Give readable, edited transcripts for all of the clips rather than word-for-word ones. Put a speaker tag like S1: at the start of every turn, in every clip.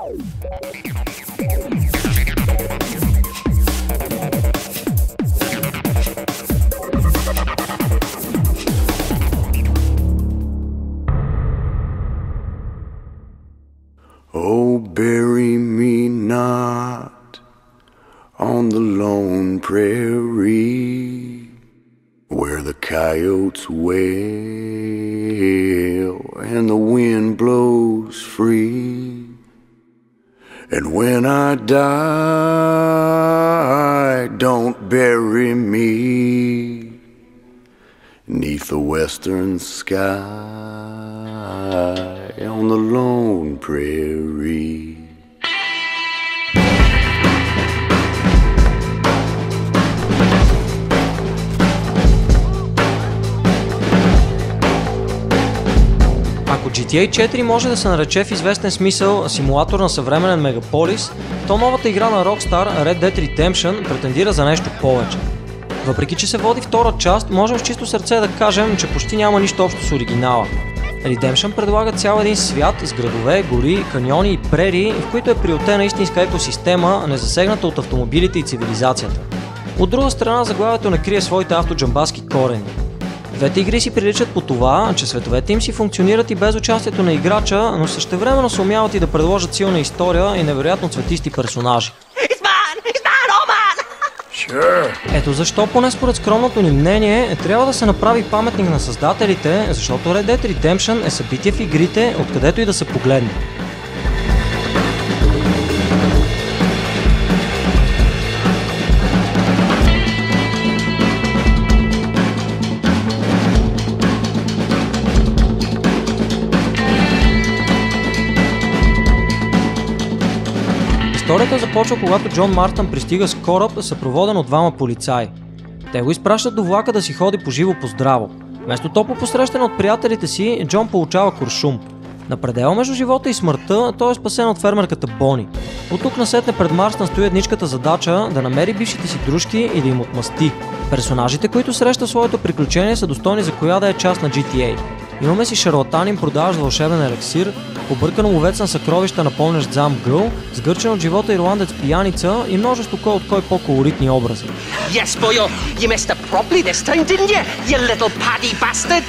S1: Oh, bury me not on the lone prairie where the coyotes wail and the wind blows free. And when I die, don't bury me 'neath the western sky on the lone prairie.
S2: Ако GTA 4 може да се нарече в известен смисъл симулатор на съвременен мегаполис, то новата игра на Rockstar, Red Dead Redemption, претендира за нещо повече. Въпреки че се води втора част, можем с чисто сърце да кажем, че почти няма нищо общо с оригинала. Redemption предлага цял един свят с градове, гори, каньони и прерии, в които е приютена истинска екосистема, незасегната от автомобилите и цивилизацията. От друга страна, заглавието не крие своите автоджамбаски корени. Двете игри си приличат по това, че световете им си функционират и без участието на играча, но същевременно се умяват и да предложат силна история и невероятно цветисти персонажи.
S1: Sure.
S2: Ето защо, поне според скромното ни мнение, трябва да се направи паметник на създателите, защото Red Dead Redemption е събитие в игрите, откъдето и да се погледне. Историята започва, когато Джон Мартън пристига с кораб, съпроводен от двама полицаи. Те го изпращат до влака да си ходи по живо по здраво. Вместо топло посрещане от приятелите си, Джон получава куршум. На предела между живота и смъртта, той е спасен от фермерката Бони. От тук насетне пред Марстън стои едничката задача да намери бившите си дружки и да им отмъсти. Персонажите, които среща своето приключение, са достойни за коя да е част на GTA. Имаме си шарлатанин, продаващ вълшебен елексир, побъркан ловец на съкровища, напомнящ Зам Гъл, сгърчен от живота ирландец пияница и множество кой от кой по-колоритни образи.
S3: Yes, boy, you messed up properly this time, didn't you? You little paddy bastard!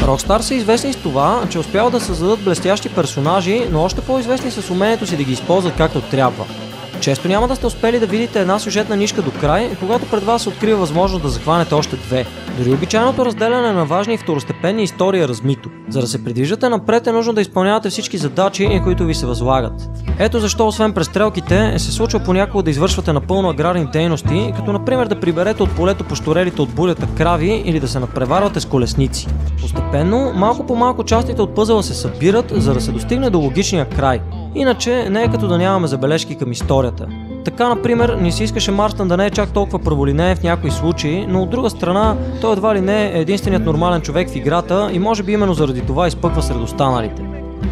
S2: Rockstar са известни с това, че успяват да създадат блестящи персонажи, но още по-известни с умението си да ги използват както трябва. Често няма да сте успели да видите една сюжетна нишка до край, когато пред вас се открива възможност да захванете още две. Дори обичайното разделяне на важни и второстепенни истории е размито. За да се придвижвате напред е нужно да изпълнявате всички задачи, които ви се възлагат. Ето защо освен престрелките се случва понякога да извършвате напълно аграрни дейности, като например да приберете от полето пощорелите от бурята крави или да се надпреварвате с колесници. Постепенно, малко по малко частите от пъзела се събират, за да се достигне до логичния край. Иначе не е като да нямаме забележки към историята. Така, например, ни се искаше Марстън да не е чак толкова праволинеен в някои случаи, но от друга страна, той едва ли не е единственият нормален човек в играта и може би именно заради това изпъква сред останалите.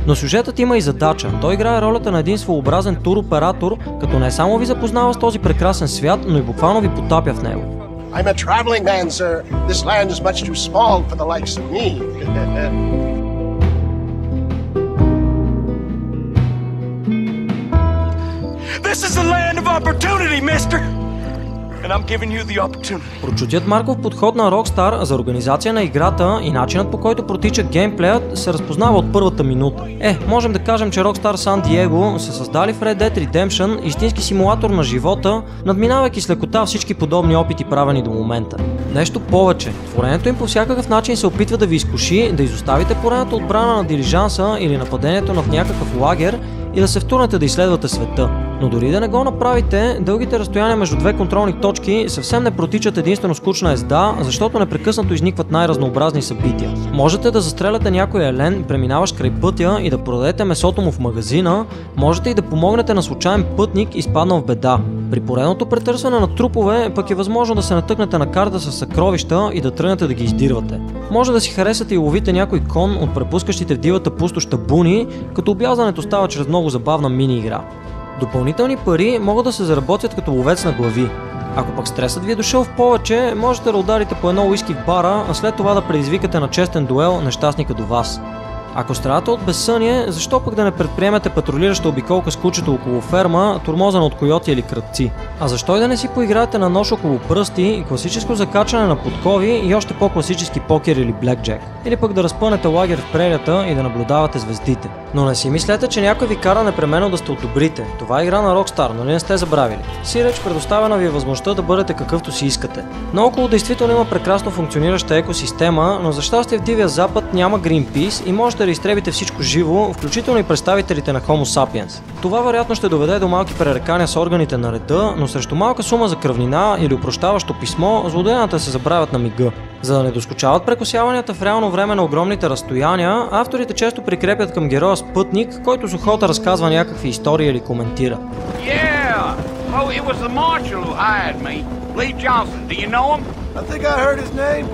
S2: Но сюжетът има и задача. Той играе ролята на един своеобразен туроператор, като не само ви запознава с този прекрасен свят, но и буквално ви потапя в него.
S4: I'm a traveling man, sir. This land is much too small for the likes of me.
S5: This is the land of opportunity, mister! And I'm giving you the opportunity.
S2: Прочутият марков подход на Rockstar за организация на играта и начинът, по който протича геймплеят, се разпознава от първата минута. Можем да кажем, че Rockstar San Diego са създали в Red Dead Redemption истински симулатор на живота, надминавайки с лекота всички подобни опити, правени до момента. Нещо повече, творението им по всякакъв начин се опитва да ви изкуши да изоставите поредната отбрана на дилижанса или нападението над някакъв лагер и да се втурнете да изследвате света. Но дори да не го направите, дългите разстояния между две контролни точки съвсем не протичат единствено скучна езда, защото непрекъснато изникват най-разнообразни събития. Можете да застреляте някой елен, преминаващ край пътя и да продадете месото му в магазина, можете и да помогнете на случайен пътник, изпаднал в беда. При поредното претърсване на трупове пък е възможно да се натъкнете на карта с съкровища и да тръгнете да ги издирвате. Може да си харесате и ловите някой кон от препускащите в дивата пустоща буни, като обязването става чрез много забавна мини-игра. Допълнителни пари могат да се заработят като ловец на глави. Ако пък стресът ви е дошъл в повече, можете да ударите по едно уиски в бара, а след това да предизвикате на честен дуел нещастника до вас. Ако страдате от безсъние, защо пък да не предприемете патрулираща обиколка с кучето около ферма, тормозана от койоти или крадци? А защо и да не си поиграете на нож около пръсти, класическо закачане на подкови и още по-класически покер или блекджек? Или пък да разпънете лагер в прерията и да наблюдавате звездите? Но не си мислете, че някой ви кара непременно да сте от добрите. Това е игра на Rockstar, нали не сте забравили? Сиреч, предоставена ви е възможността да бъдете какъвто си искате. Наоколо действително има прекрасно функционираща екосистема, но за щастие в Дивия Запад няма Greenpeace и можете да изтребите всичко живо, включително и представителите на Homo sapiens. Това вероятно ще доведе до малки пререкания с органите на реда, но срещу малка сума за кръвнина или опрощаващо писмо, злодеяната се забравят на мига. За да не доскучават прекосяванията в реално време на огромните разстояния, авторите често прикрепят към героя спътник, който с охота разказва някакви истории или коментира.
S6: Yeah! Oh, it was the marshal who hired me. Lee Johnson. Do you know him?
S7: I think I heard his name.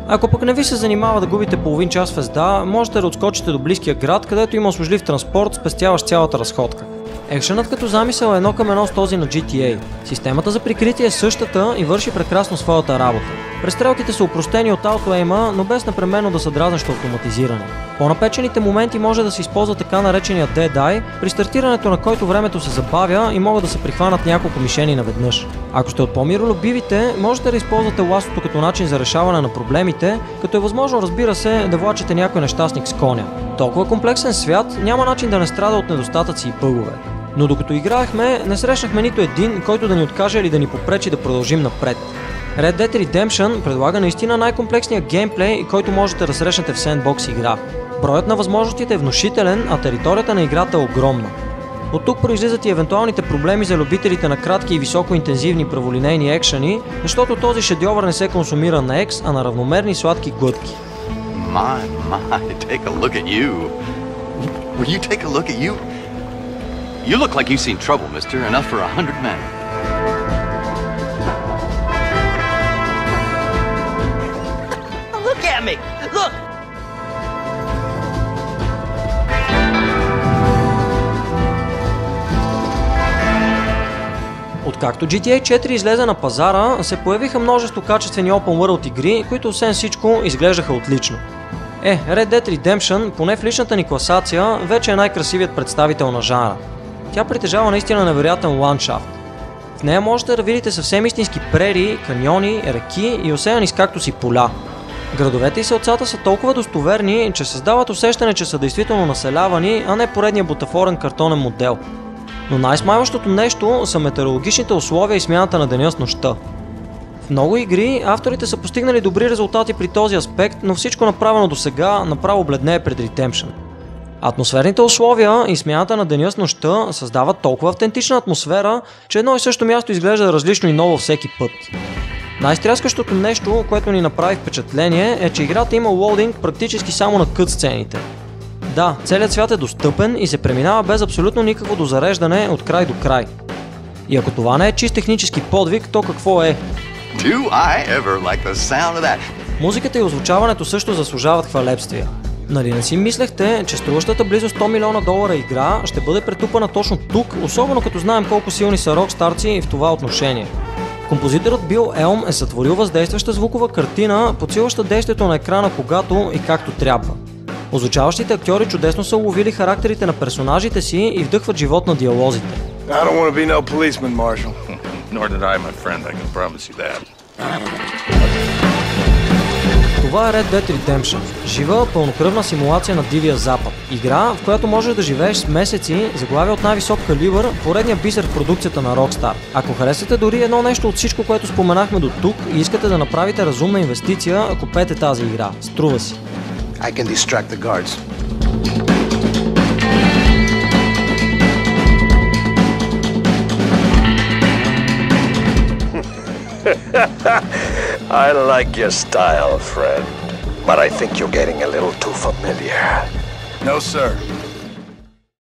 S2: Ако пък не ви се занимава да губите половин час в езда, можете да отскочите до близкия град, където има услужлив транспорт, спестяващ цялата разходка. Екшенът като замисъл е 1:1 с този на GTA. Системата за прикритие е същата и върши прекрасно своята работа. Престрелките са опростени от ауто-ейма, но без непременно да са дразнещо автоматизирани. По-напечените моменти може да се използва така наречения Dead Eye, при стартирането на който времето се забавя и могат да се прихванат няколко мишени наведнъж. Ако сте от по-миролюбивите, можете да използвате ластото като начин за решаване на проблемите, като е възможно, разбира се, да влачите някой нещастник с коня. Толкова комплексен свят няма начин да не страда от недостатъци и бъгове. Но докато играехме, не срещнахме нито един, който да ни откаже или да ни попречи да продължим напред. Red Dead Redemption предлага наистина най-комплексния геймплей, който можете да срещнете в Sandbox игра. Броят на възможностите е внушителен, а територията на играта е огромна. От тук произлизат и евентуалните проблеми за любителите на кратки и високоинтензивни праволинейни екшени, защото този шедьовър не се консумира на екс, а на равномерни сладки глътки.
S8: My, take a look at you. Will you take a look at you? You look like you've seen trouble, mister, enough for 100 men.
S3: Look at me! Look!
S2: Откакто GTA 4 излезе на пазара, се появиха множество качествени Open World игри, които освен всичко изглеждаха отлично. Red Dead Redemption, поне в личната ни класация, вече е най-красивият представител на жанра. Тя притежава наистина невероятен ландшафт. В нея можете да видите съвсем истински прерии, каньони, реки и осеяни с кактуси поля. Градовете и селцата са толкова достоверни, че създават усещане, че са действително населявани, а не поредния бутафорен картонен модел. Но най-смайващото нещо са метеорологичните условия и смяната на деня с нощта. В много игри авторите са постигнали добри резултати при този аспект, но всичко направено до сега направо бледнее пред Redemption. Атмосферните условия и смяната на деня с нощта създават толкова автентична атмосфера, че едно и също място изглежда различно и ново всеки път. Най-стряскащото нещо, което ни направи впечатление, е, че играта има лоудинг практически само на кът сцените. Да, целият свят е достъпен и се преминава без абсолютно никакво дозареждане от край до край. И ако това не е чист технически подвиг, то какво е?
S8: Do I ever like the sound of that?
S2: Музиката и озвучаването също заслужават хвалебствия. Нали не си мислехте, че струващата близо $100 милиона игра ще бъде претупана точно тук, особено като знаем колко силни са рокстарци в това отношение. Композиторът Бил Елм е сътворил въздействаща звукова картина, подсилваща действието на екрана когато и както трябва. Озвучаващите актьори чудесно са уловили характерите на персонажите си и вдъхват живот на диалозите.
S7: I don't want to be no policeman, Marshal.
S5: Nor did I, my friend, I can promise you that.
S2: Това е Red Dead Redemption. Жива, пълнокръвна симулация на Дивия Запад. Игра, в която можеш да живееш с месеци, заглавия от най-висок калибър, поредния бисер в продукцията на Rockstar. Ако харесате дори едно нещо от всичко, което споменахме до тук и искате да направите разумна инвестиция, купете тази игра. Струва си.
S4: I can distract the guards.
S9: I like your style, friend, but I think you're getting a little too familiar.
S7: No, sir.